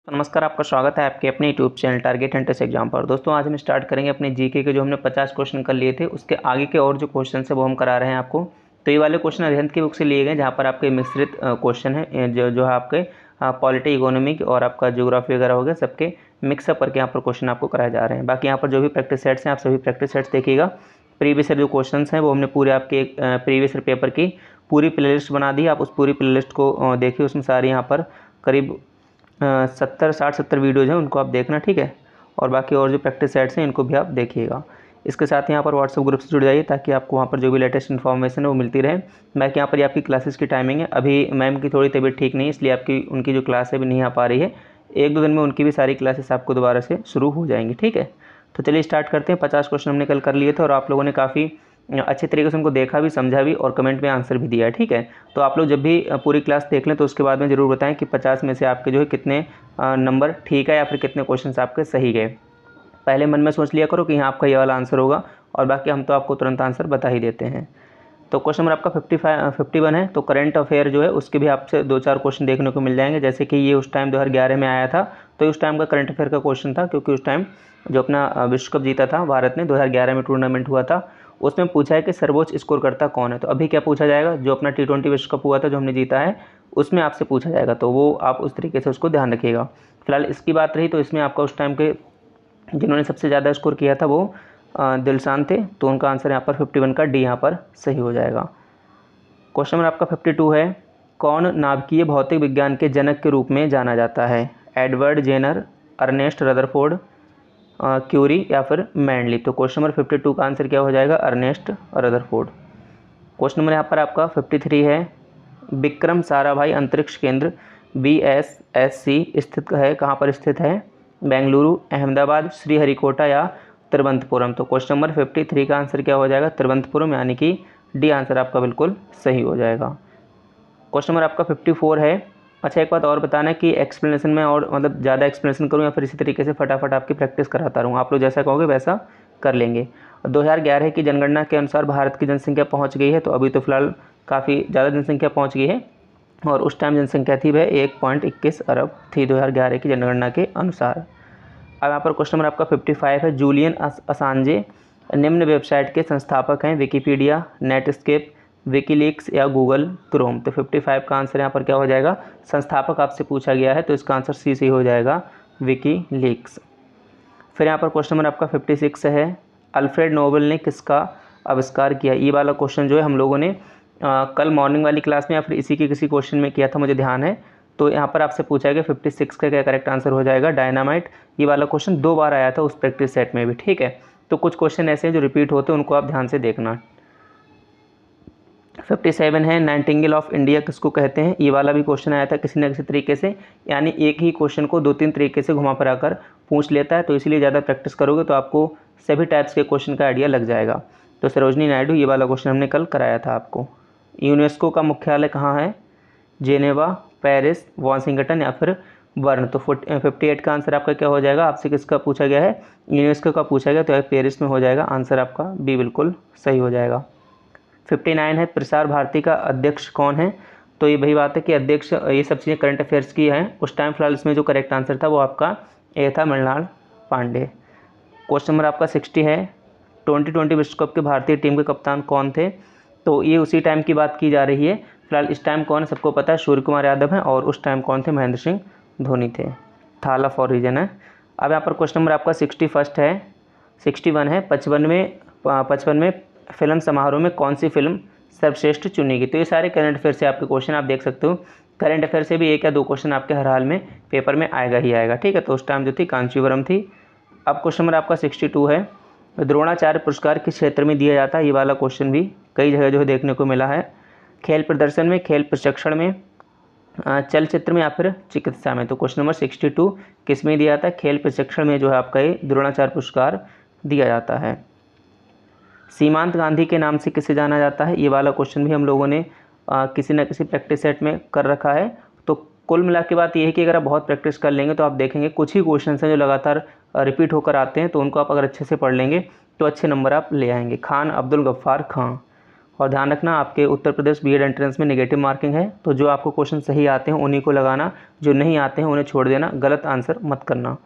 नमस्कार, आपका स्वागत है आपके अपने YouTube channel target entrance exam पर। दोस्तों आज हम स्टार्ट करेंगे अपने जीके के जो हमने 50 क्वेश्चन कर लिए थे उसके आगे के और जो क्वेश्चन है वो हम करा रहे हैं आपको। तो ये वाले क्वेश्चन अरिहंत की बुक से लिए गए जहाँ पर आपके मिश्रित क्वेश्चन है जो है आपके पॉलिटी इकोनॉमिक और आपका ज्योग्राफी वगैरह हो गया, सबके मिक्सअप करके यहाँ पर क्वेश्चन आपको कराए जा रहे हैं। बाकी यहाँ पर जो भी प्रैक्टिस सेट्स हैं आप सभी प्रैक्टिस सेट्स देखिएगा। प्रीवियस ईयर जो क्वेश्चन हैं वो हमने पूरे आपके प्रीवियस ईयर पेपर की पूरी प्लेलिस्ट बना दी। आप उस पूरी प्लेलिस्ट को देखिए, उसमें सारी यहाँ पर करीब 60-70 वीडियोज़ हैं, उनको आप देखना, ठीक है। और बाकी और जो प्रैक्टिस सेट्स हैं इनको भी आप देखिएगा। इसके साथ यहाँ पर व्हाट्सएप ग्रुप से जुड़ जाइए ताकि आपको वहाँ पर जो भी लेटेस्ट इन्फॉर्मेशन है वो मिलती रहे। बाकी यहाँ पर आपकी क्लासेस की टाइमिंग है, अभी मैम की थोड़ी तबीयत ठीक नहीं है इसलिए आपकी उनकी जो क्लास है भी नहीं आ पा रही है। 1-2 दिन में उनकी भी सारी क्लासेस आपको दोबारा से शुरू हो जाएंगी, ठीक है। तो चलिए स्टार्ट करते हैं। 50 क्वेश्चन हमने कल कर लिए थे और आप लोगों ने काफ़ी अच्छे तरीके से उनको देखा भी, समझा भी और कमेंट में आंसर भी दिया है, ठीक है। तो आप लोग जब भी पूरी क्लास देख लें तो उसके बाद में ज़रूर बताएं कि 50 में से आपके जो है कितने नंबर ठीक है या फिर कितने क्वेश्चन आपके सही गए। पहले मन में सोच लिया करो कि यहाँ आपका ये वाला आंसर होगा और बाकी हम तो आपको तुरंत आंसर बता ही देते हैं। तो क्वेश्चन नंबर आपका 51 है। तो करंट अफेयर जो है उसके भी आपसे 2-4 क्वेश्चन देखने को मिल जाएंगे। जैसे कि ये उस टाइम 2011 में आया था, तो उस टाइम का करंट अफेयर का क्वेश्चन था, क्योंकि उस टाइम जो अपना विश्व कप जीता था भारत ने, 2011 में टूर्नामेंट हुआ था, उसमें पूछा है कि सर्वोच्च स्कोर करता कौन है। तो अभी क्या पूछा जाएगा, जो अपना T20 विश्व कप हुआ था जो हमने जीता है उसमें आपसे पूछा जाएगा, तो वो आप उस तरीके से उसको ध्यान रखिएगा। फिलहाल इसकी बात रही तो इसमें आपका उस टाइम के जिन्होंने सबसे ज़्यादा स्कोर किया था वो दिलशान थे, तो उनका आंसर यहाँ पर 51 का डी यहाँ पर सही हो जाएगा। क्वेश्चन नंबर आपका 52 है। कौन नाभिकीय भौतिक विज्ञान के जनक के रूप में जाना जाता है? Edward Jenner, Ernest Rutherford, Curie या फिर मैंडली। तो क्वेश्चन नंबर 52 का आंसर क्या हो जाएगा? Ernest Rutherford. क्वेश्चन नंबर यहाँ पर आपका 53 है। विक्रम साराभाई अंतरिक्ष केंद्र BSSC स्थित है, कहाँ पर स्थित है? बेंगलुरु, अहमदाबाद, श्रीहरिकोटा या तिरुवनंतपुरम। तो क्वेश्चन नंबर 53 का आंसर क्या हो जाएगा? तिरुवनंतपुरम, यानी कि डी आंसर आपका बिल्कुल सही हो जाएगा। क्वेश्चन नंबर आपका 54 है। अच्छा, एक बात और बताना है कि एक्सप्लेनेशन में और मतलब ज़्यादा एक्सप्लेनेशन करूँ या फिर इसी तरीके से फटाफट आपकी प्रैक्टिस कराता रहूँ, आप लोग जैसा कहोगे वैसा कर लेंगे। 2011 की जनगणना के अनुसार भारत की जनसंख्या पहुँच गई है, तो अभी तो फिलहाल काफ़ी ज़्यादा जनसंख्या पहुँच गई है और उस टाइम जनसंख्या थी वह 1.21 अरब थी 2011 की जनगणना के अनुसार। अब यहाँ पर क्वेश्चन नंबर आपका 55 है। जूलियन असांजे निम्न वेबसाइट के संस्थापक हैं? विकीपीडिया, नेटस्केप, विकीलीक्स या गूगल क्रोम। तो 55 का आंसर यहाँ पर क्या हो जाएगा? संस्थापक आपसे पूछा गया है तो इसका आंसर सी से हो जाएगा, विकीलीक्स। फिर यहाँ पर क्वेश्चन नंबर आपका 56 है। अल्फ्रेड नोबेल ने किसका आविष्कार किया? ये वाला क्वेश्चन जो है हम लोगों ने कल मॉर्निंग वाली क्लास में या फिर इसी के किसी क्वेश्चन में किया था, मुझे ध्यान है। तो यहाँ पर आपसे पूछा गया 56 का क्या करेक्ट आंसर हो जाएगा? डायनामाइट। ये वाला क्वेश्चन 2 बार आया था उस प्रैक्टिस सेट में भी, ठीक है। तो कुछ क्वेश्चन ऐसे हैं जो रिपीट होते हैं, उनको आप ध्यान से देखना। 57 है। नाइटिंगेल ऑफ इंडिया किसको कहते हैं? ये वाला भी क्वेश्चन आया था किसी न किसी तरीके से, यानी एक ही क्वेश्चन को 2-3 तरीके से घुमा फिरा कर पूछ लेता है, तो इसलिए ज़्यादा प्रैक्टिस करोगे तो आपको सभी टाइप्स के क्वेश्चन का आइडिया लग जाएगा। तो सरोजनी नायडू, ये वाला क्वेश्चन हमने कल कराया था आपको। यूनेस्को का मुख्यालय कहाँ है? जेनेवा, पेरिस, वाशिंगटन या फिर बर्न। तो 58 का आंसर आपका क्या हो जाएगा? आपसे किसका पूछा गया है? यूनेस्को का पूछा गया, तो पेरिस में हो जाएगा। आंसर आपका बी बिल्कुल सही हो जाएगा। 59 है। प्रसार भारती का अध्यक्ष कौन है? तो ये वही बात है कि अध्यक्ष, ये सब चीज़ें करंट अफेयर्स की हैं उस टाइम। फिलहाल इसमें जो करेक्ट आंसर था वो आपका ए था, मृणाल पांडे। क्वेश्चन नंबर आपका 60 है। 2020 विश्व कप के भारतीय टीम के कप्तान कौन थे? तो ये उसी टाइम की बात की जा रही है। फिलहाल इस टाइम कौन है सबको पता है, सूर्य कुमार यादव हैं, और उस टाइम कौन थे? महेंद्र सिंह धोनी थे। थाला फॉर रीजन है। अब यहाँ पर क्वेश्चन नंबर आपका 61 है। 61 है। 55 में फिल्म समारोह में कौन सी फिल्म सर्वश्रेष्ठ चुनी गई? तो ये सारे करंट अफेयर से आपके क्वेश्चन आप देख सकते हो। करंट अफेयर से भी 1 या 2 क्वेश्चन आपके हर हाल में पेपर में आएगा ही आएगा, ठीक है। तो उस टाइम जो थी कांचीवरम थी। अब क्वेश्चन नंबर आपका 62 है। द्रोणाचार्य पुरस्कार किस क्षेत्र में दिया जाता है? ये वाला क्वेश्चन भी कई जगह जो है देखने को मिला है। खेल प्रदर्शन में, खेल प्रशिक्षण में, चलचित्र में या फिर चिकित्सा में। तो क्वेश्चन नंबर 62 किस में दिया जाता है? खेल प्रशिक्षण में जो है आपका ये द्रोणाचार्य पुरस्कार दिया जाता है। सीमांत गांधी के नाम से किसे जाना जाता है? ये वाला क्वेश्चन भी हम लोगों ने किसी न किसी प्रैक्टिस सेट में कर रखा है। तो कुल मिला के बात ये है कि अगर आप बहुत प्रैक्टिस कर लेंगे तो आप देखेंगे कुछ ही क्वेश्चन हैं जो लगातार रिपीट होकर आते हैं, तो उनको आप अगर अच्छे से पढ़ लेंगे तो अच्छे नंबर आप ले आएंगे। खान अब्दुल गफ्फार खां। और ध्यान रखना आपके उत्तर प्रदेश बीएड एंट्रेंस में नेगेटिव मार्किंग है, तो जो आपको क्वेश्चन सही आते हैं उन्हीं को लगाना, जो नहीं आते हैं उन्हें छोड़ देना, गलत आंसर मत करना।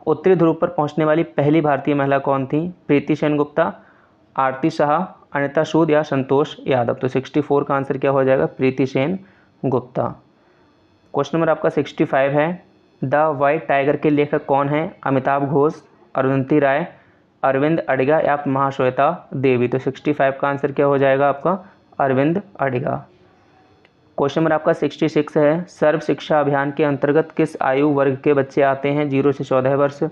उत्तरी ध्रुव पर पहुंचने वाली पहली भारतीय महिला कौन थी? प्रीति सेन गुप्ता, आरती शाह, अनिता सूद या संतोष यादव। तो 64 का आंसर क्या हो जाएगा? प्रीति सेन गुप्ता। क्वेश्चन नंबर आपका 65 है, द वाइट टाइगर के लेखक कौन है? अमिताभ घोष, अरुंधति राय, अरविंद अडिगा या महाश्वेता देवी। तो 65 का आंसर क्या हो जाएगा आपका? अरविंद अडिगा। क्वेश्चन नंबर आपका 66 है, सर्व शिक्षा अभियान के अंतर्गत किस आयु वर्ग के बच्चे आते हैं? 0 से 14 वर्ष,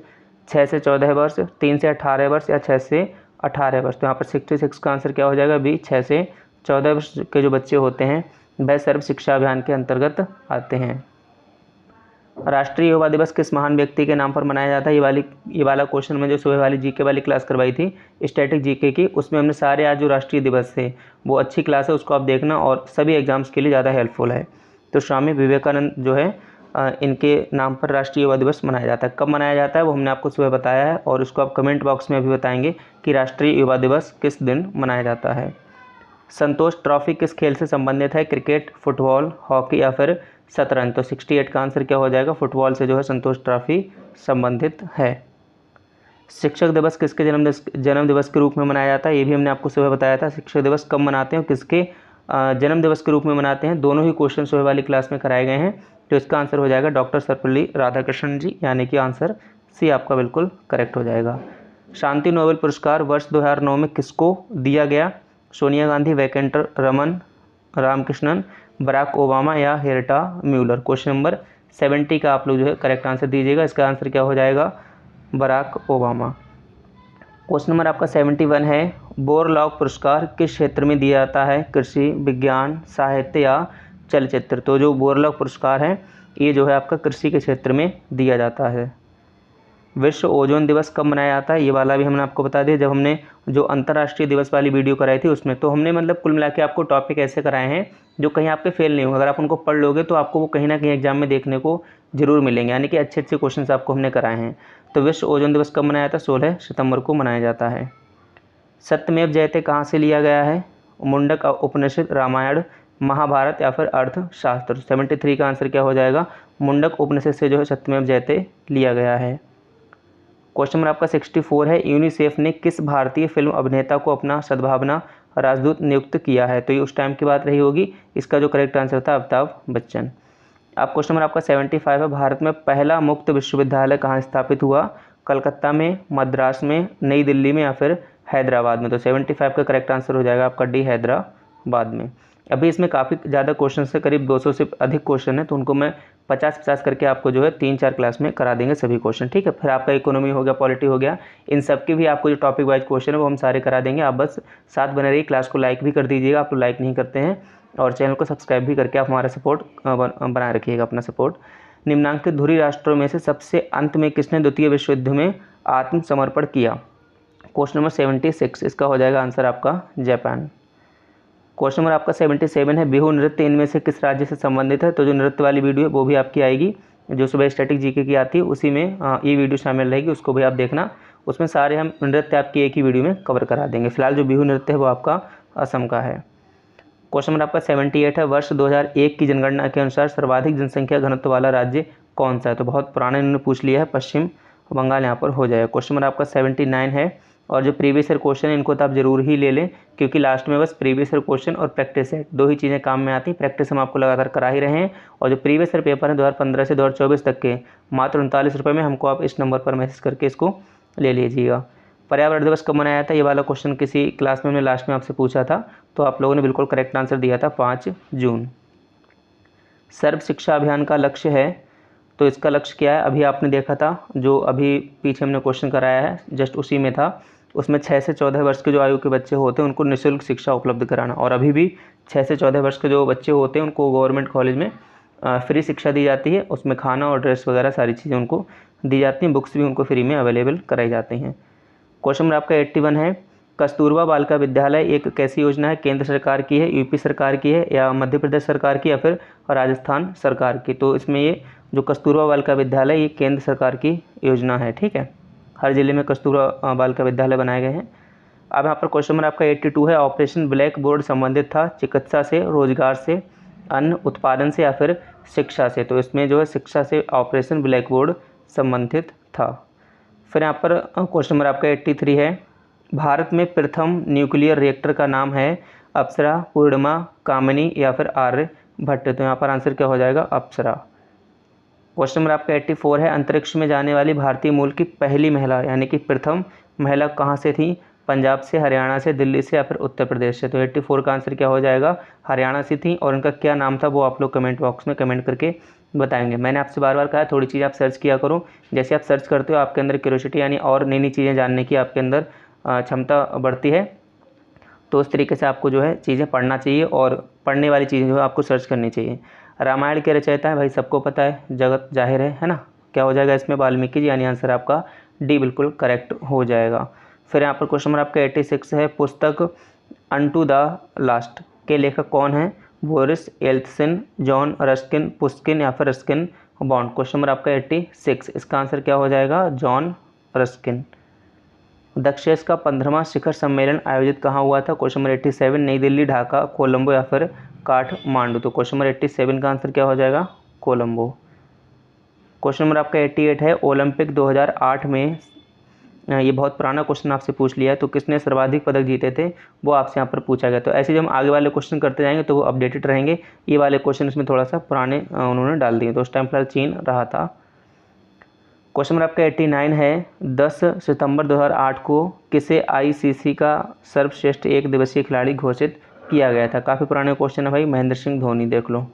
6 से 14 वर्ष, 3 से 18 वर्ष या 6 से 18 वर्ष। तो यहाँ पर 66 का आंसर क्या हो जाएगा? बी, 6 से 14 वर्ष के जो बच्चे होते हैं वह सर्व शिक्षा अभियान के अंतर्गत आते हैं। राष्ट्रीय युवा दिवस किस महान व्यक्ति के नाम पर मनाया जाता है? ये वाला क्वेश्चन में जो सुबह वाली जीके वाली क्लास करवाई थी स्टैटिक जीके की, उसमें हमने सारे आज जो राष्ट्रीय दिवस थे वो अच्छी क्लास है, उसको आप देखना और सभी एग्जाम्स के लिए ज़्यादा हेल्पफुल है। तो स्वामी विवेकानंद जो है इनके नाम पर राष्ट्रीय युवा दिवस मनाया जाता है। कब मनाया जाता है वो हमने आपको सुबह बताया है और उसको आप कमेंट बॉक्स में भी बताएंगे कि राष्ट्रीय युवा दिवस किस दिन मनाया जाता है। संतोष ट्रॉफी किस खेल से संबंधित है? क्रिकेट, फुटबॉल, हॉकी या फिर शतरंज। तो 68 का आंसर क्या हो जाएगा? फुटबॉल से जो है संतोष ट्रॉफी संबंधित है। शिक्षक दिवस किसके जन्म दिवस के रूप में मनाया जाता है? ये भी हमने आपको सुबह बताया था। शिक्षक दिवस कब मनाते हैं और किसके जन्म दिवस के रूप में मनाते हैं? दोनों ही क्वेश्चन सुबह वाली क्लास में कराए गए हैं। तो इसका आंसर हो जाएगा डॉक्टर सर्वपल्ली राधाकृष्णन जी, यानी कि आंसर सी आपका बिल्कुल करेक्ट हो जाएगा। शांति नोबेल पुरस्कार वर्ष 2009 में किसको दिया गया? सोनिया गांधी, वैकेंटर रमन रामकृष्णन, बराक ओबामा या हेरेटा म्यूलर। क्वेश्चन नंबर 70 का आप लोग जो है करेक्ट आंसर दीजिएगा। इसका आंसर क्या हो जाएगा? Barack Obama. क्वेश्चन नंबर आपका 71 है, बोरलॉग पुरस्कार किस क्षेत्र में दिया जाता है? कृषि, विज्ञान, साहित्य या चलचित्र। तो जो बोरलॉग पुरस्कार है ये जो है आपका कृषि के क्षेत्र में दिया जाता है। विश्व ओजोन दिवस कब मनाया जाता है? ये वाला भी हमने आपको बता दिया जब हमने जो अंतर्राष्ट्रीय दिवस वाली वीडियो कराई थी उसमें। तो हमने मतलब कुल मिला के आपको टॉपिक ऐसे कराए हैं जो कहीं आपके फेल नहीं होंगे। अगर आप उनको पढ़ लोगे तो आपको वो कहीं ना कहीं एग्जाम में देखने को जरूर मिलेंगे, यानी कि अच्छे अच्छे क्वेश्चन आपको हमने कराए हैं। तो विश्व ओजोन दिवस कब मनाया जाता है? 16 सितंबर को मनाया जाता है। सत्यमेव जयते कहाँ से लिया गया है? मुंडक उपनिषद, रामायण, महाभारत या फिर अर्थशास्त्र। 73 का आंसर क्या हो जाएगा? मुंडक उपनिषद से जो है सत्यमेव जयते लिया गया है। क्वेश्चन नंबर आपका 64 है, यूनिसेफ ने किस भारतीय फिल्म अभिनेता को अपना सद्भावना राजदूत नियुक्त किया है? तो ये उस टाइम की बात रही होगी। इसका जो करेक्ट आंसर था अमिताभ बच्चन। अब क्वेश्चन नंबर आपका 75 है, भारत में पहला मुक्त विश्वविद्यालय कहाँ स्थापित हुआ? कलकत्ता में, मद्रास में, नई दिल्ली में या फिर हैदराबाद में। तो 75 का करेक्ट आंसर हो जाएगा आपका डी, हैदराबाद में। अभी इसमें काफ़ी ज़्यादा क्वेश्चन है, करीब 200 से अधिक क्वेश्चन है, तो उनको मैं 50-50 करके आपको जो है 3-4 क्लास में करा देंगे सभी क्वेश्चन, ठीक है। फिर आपका इकोनॉमी हो गया, पॉलिटी हो गया, इन सब के भी आपको जो टॉपिक वाइज क्वेश्चन है वो हम सारे करा देंगे। आप बस साथ बने रहिए, क्लास को लाइक भी कर दीजिएगा, आप लोग लाइक नहीं करते हैं, और चैनल को सब्सक्राइब भी करके आप हमारा सपोर्ट बनाए रखिएगा, अपना सपोर्ट। निम्नांकित धुरी राष्ट्रों में से सबसे अंत में किसने द्वितीय विश्व युद्ध में आत्मसमर्पण किया? क्वेश्चन नंबर 76, इसका हो जाएगा आंसर आपका जापान। क्वेश्चन नंबर आपका 77 है, बिहू नृत्य इनमें से किस राज्य से संबंधित है? तो जो नृत्य वाली वीडियो है वो भी आपकी आएगी, जो सुबह स्टैटिक जीके की आती है उसी में ये वीडियो शामिल रहेगी, उसको भी आप देखना। उसमें सारे हम नृत्य आपकी एक ही वीडियो में कवर करा देंगे। फिलहाल जो बिहू नृत्य है वो आपका असम का है। क्वेश्चन नंबर आपका 78 है, वर्ष 2001 की जनगणना के अनुसार सर्वाधिक जनसंख्या घनत्व वाला राज्य कौन सा है? तो बहुत पुराने इन्होंने पूछ लिया है, पश्चिम बंगाल यहाँ पर हो जाएगा। क्वेश्चन नंबर आपका 79 है, और जो प्रीवियस ईयर क्वेश्चन है इनको तो आप जरूर ही ले लें, क्योंकि लास्ट में बस प्रीवियस ईयर क्वेश्चन और प्रैक्टिस है, दो ही चीज़ें काम में आती हैं। प्रैक्टिस हम आपको लगातार करा ही रहे हैं, और जो प्रीवियस ईयर पेपर है 2015 से 2024 तक के, मात्र 39 रुपये में हमको आप इस नंबर पर मैसेज करके इसको ले लीजिएगा। पर्यावरण दिवस कब मनाया था? ये वाला क्वेश्चन किसी क्लास में हमने लास्ट में आपसे पूछा था, तो आप लोगों ने बिल्कुल करेक्ट आंसर दिया था, 5 जून। सर्व शिक्षा अभियान का लक्ष्य है, तो इसका लक्ष्य क्या है? अभी आपने देखा था, जो अभी पीछे हमने क्वेश्चन कराया है जस्ट उसी में था, उसमें 6 से 14 वर्ष के जो आयु के बच्चे होते हैं उनको निःशुल्क शिक्षा उपलब्ध कराना। और अभी भी 6 से 14 वर्ष के जो बच्चे होते हैं उनको गवर्नमेंट कॉलेज में फ्री शिक्षा दी जाती है, उसमें खाना और ड्रेस वगैरह सारी चीज़ें उनको दी जाती हैं, बुक्स भी उनको फ्री में अवेलेबल कराई जाती हैं। क्वेश्चन नंबर आपका 81 है, कस्तूरबा बालिका विद्यालय एक कैसी योजना है? केंद्र सरकार की है, यूपी सरकार की है, या मध्य प्रदेश सरकार की, या फिर राजस्थान सरकार की? तो इसमें ये जो कस्तूरबा बालिका विद्यालय ये केंद्र सरकार की योजना है, ठीक है। हर जिले में कस्तूरबा बालिका विद्यालय बनाए गए हैं। अब यहाँ पर क्वेश्चन नंबर आपका 82 है, ऑपरेशन ब्लैक बोर्ड संबंधित था चिकित्सा से, रोजगार से, अन्न उत्पादन से या फिर शिक्षा से। तो इसमें जो है शिक्षा से ऑपरेशन ब्लैक बोर्ड संबंधित था। फिर यहाँ पर क्वेश्चन नंबर आपका 83 है, भारत में प्रथम न्यूक्लियर रिएक्टर का नाम है अप्सरा, पूर्णिमा, कामिनी या फिर आर्यभट्ट। तो यहाँ पर आंसर क्या हो जाएगा, अप्सरा। क्वेश्चन नंबर आपका 84 है, अंतरिक्ष में जाने वाली भारतीय मूल की पहली महिला यानी कि प्रथम महिला कहाँ से थी, पंजाब से, हरियाणा से, दिल्ली से या फिर उत्तर प्रदेश से। तो 84 का आंसर क्या हो जाएगा, हरियाणा से थी। और उनका क्या नाम था वो आप लोग कमेंट बॉक्स में कमेंट करके बताएंगे। मैंने आपसे बार बार कहा थोड़ी चीज़ आप सर्च किया करो, जैसे आप सर्च करते हो आपके अंदर क्यूरियोसिटी यानी और नई नई चीज़ें जानने की आपके अंदर क्षमता बढ़ती है। तो उस तरीके से आपको जो है चीज़ें पढ़ना चाहिए और पढ़ने वाली चीज़ें जो है आपको सर्च करनी चाहिए। रामायण के रचयिता है भाई सबको पता है, जगत जाहिर है ना। क्या हो जाएगा इसमें, वाल्मीकि जी, यानी आंसर आपका डी बिल्कुल करेक्ट हो जाएगा। फिर यहाँ पर क्वेश्चन नंबर आपका 86 है, पुस्तक अनटू द लास्ट के लेखक कौन है, बोरिस येल्त्सिन, जॉन रस्किन, पुस्किन या फिर रस्किन बॉन्ड। क्वेश्चन नंबर आपका 86, इसका आंसर क्या हो जाएगा, जॉन रस्किन। दक्षेस का 15वां शिखर सम्मेलन आयोजित कहाँ हुआ था, क्वेश्चन नंबर 87, नई दिल्ली, ढाका, कोलंबो या फिर काठमांडू। तो क्वेश्चन नंबर 87 का आंसर क्या हो जाएगा, कोलंबो। क्वेश्चन नंबर आपका 88 है, ओलंपिक 2008 में, ये बहुत पुराना क्वेश्चन आपसे पूछ लिया है, तो किसने सर्वाधिक पदक जीते थे वो आपसे यहाँ पर पूछा गया। तो ऐसे जब हम आगे वाले क्वेश्चन करते जाएंगे तो वो अपडेटेड रहेंगे। ये वाले क्वेश्चन इसमें थोड़ा सा पुराने उन्होंने डाल दिए, तो उस टाइम फिलहाल चीन रहा था। क्वेश्चन नंबर आपका 89 है, 10 सितंबर 2008 को किसे आईसीसी का सर्वश्रेष्ठ एक दिवसीय खिलाड़ी घोषित किया गया था। काफ़ी पुराने क्वेश्चन है भाई, महेंद्र सिंह धोनी, देख लो,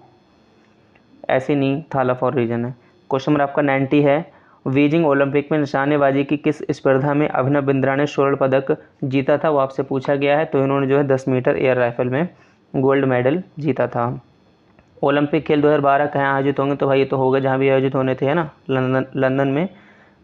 ऐसे नहीं थाला फॉर रीजन है। क्वेश्चन नंबर आपका 90 है, बीजिंग ओलंपिक में निशानेबाजी की किस स्पर्धा में अभिनव बिंद्रा ने स्वर्ण पदक जीता था, वो आपसे पूछा गया है। तो इन्होंने जो है 10 मीटर एयर राइफल में गोल्ड मेडल जीता था। ओलंपिक खेल 2012 कहाँ आयोजित होंगे, तो भाई ये तो होगा जहाँ भी आयोजित होने थे, है ना, लंदन में।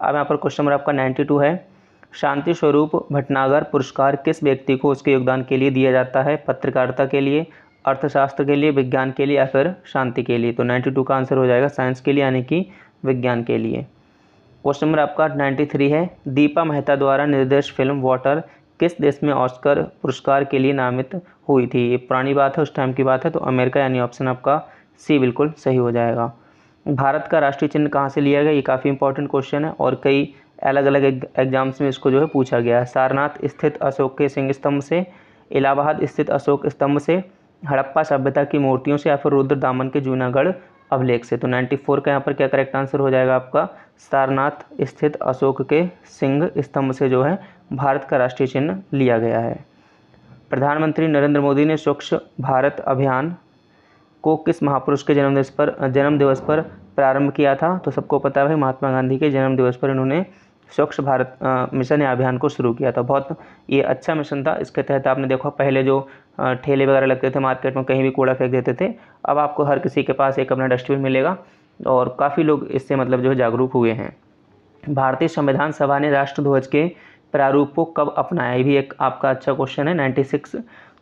अब यहाँ पर क्वेश्चन नंबर आपका 92 है, शांति स्वरूप भटनागर पुरस्कार किस व्यक्ति को उसके योगदान के लिए दिया जाता है, पत्रकारिता के लिए, अर्थशास्त्र के लिए, विज्ञान के लिए या फिर शांति के लिए। तो 92 का आंसर हो जाएगा साइंस के लिए यानी कि विज्ञान के लिए। क्वेश्चन नंबर आपका 93 है, दीपा मेहता द्वारा निर्देशित फिल्म वाटर किस देश में ऑस्कर पुरस्कार के लिए नामित हुई थी। ये पुरानी बात है, उस टाइम की बात है, तो अमेरिका यानी ऑप्शन आपका सी बिल्कुल सही हो जाएगा। भारत का राष्ट्रीय चिन्ह कहाँ से लिया गया, ये काफ़ी इंपॉर्टेंट क्वेश्चन है और कई अलग अलग एग्जाम्स में इसको जो है पूछा गया है। सारनाथ स्थित अशोक के सिंह स्तंभ से, इलाहाबाद स्थित अशोक स्तंभ से, हड़प्पा सभ्यता की मूर्तियों से या फिर रुद्र दामन के जूनागढ़ अभिलेख से। तो 94 का यहाँ पर क्या करेक्ट आंसर हो जाएगा आपका, सारनाथ स्थित अशोक के सिंह स्तंभ से जो है भारत का राष्ट्रीय चिन्ह लिया गया है। प्रधानमंत्री नरेंद्र मोदी ने स्वच्छ भारत अभियान को किस महापुरुष के जन्म दिवस पर प्रारंभ किया था। तो सबको पता है भाई, महात्मा गांधी के जन्म दिवस पर इन्होंने स्वच्छ भारत मिशन या अभियान को शुरू किया था। बहुत ये अच्छा मिशन था। इसके तहत आपने देखा पहले जो ठेले वगैरह लगते थे मार्केट में, कहीं भी कूड़ा फेंक देते थे, अब आपको हर किसी के पास एक अपना डस्टबिन मिलेगा और काफ़ी लोग इससे मतलब जो है जागरूक हुए हैं। भारतीय संविधान सभा ने राष्ट्रध्वज के प्रारूप को कब अपनाया, ये भी एक आपका अच्छा क्वेश्चन है। 96,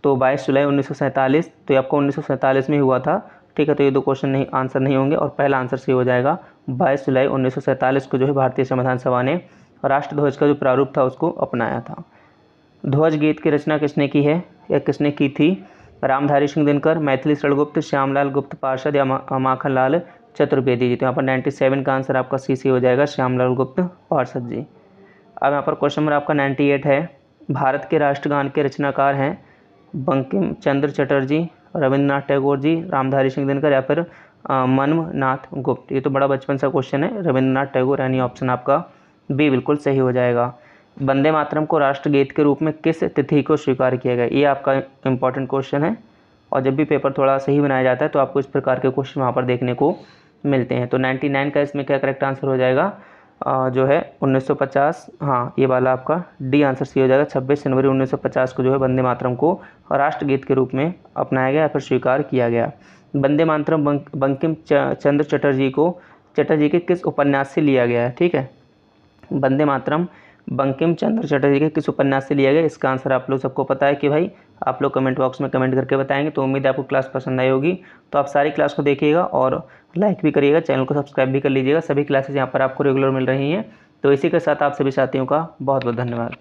तो 22 जुलाई 1947, तो ये आपको 1947 में हुआ था, ठीक है। तो ये दो क्वेश्चन नहीं आंसर नहीं होंगे और पहला आंसर सही हो जाएगा। 22 जुलाई 1947 को जो है भारतीय संविधान सभा ने राष्ट्रध्वज का जो प्रारूप था उसको अपनाया था। ध्वज गीत की रचना किसने की है या किसने की थी, रामधारी सिंह दिनकर, मैथिली शरणगुप्त, श्यामलाल गुप्त पार्षद या माखनलाल चतुर्वेदी जी। तो यहाँ पर 97 का आंसर आपका सी हो जाएगा, श्यामलाल गुप्त पार्षद जी। अब यहाँ पर क्वेश्चन नंबर आपका 98 है, भारत के राष्ट्रगान के रचनाकार हैं बंकिम चंद्र चटर्जी, रविंद्रनाथ टैगोर जी, रामधारी सिंह दिनकर या फिर मनमनाथ गुप्त। ये तो बड़ा बचपन सा क्वेश्चन है, रविंद्रनाथ टैगोर, यानी ऑप्शन आपका बी बिल्कुल सही हो जाएगा। वंदे मातरम को राष्ट्रगीत के रूप में किस तिथि को स्वीकार किया गया, ये आपका इंपॉर्टेंट क्वेश्चन है और जब भी पेपर थोड़ा सही बनाया जाता है तो आपको इस प्रकार के क्वेश्चन वहाँ पर देखने को मिलते हैं। तो 99 का इसमें क्या करेक्ट आंसर हो जाएगा, जो है 1950, हाँ ये वाला आपका डी आंसर सी हो जाएगा। 26 जनवरी 1950 को जो है वंदे मातरम को राष्ट्रगीत के रूप में अपनाया गया या फिर स्वीकार किया गया। वंदे मातरम बंकिम चंद्र चटर्जी के किस उपन्यास से लिया गया है, ठीक है। वंदे मातरम बंकिम चंद्र चटर्जी के किस उपन्यास से लिया गया, इसका आंसर आप लोग सबको पता है कि भाई आप लोग कमेंट बॉक्स में कमेंट करके बताएंगे। तो उम्मीद है आपको क्लास पसंद आई होगी, तो आप सारी क्लास को देखिएगा और लाइक भी करिएगा, चैनल को सब्सक्राइब भी कर लीजिएगा। सभी क्लासेस यहाँ पर आपको रेगुलर मिल रही हैं। तो इसी के साथ आप सभी साथियों का बहुत बहुत धन्यवाद।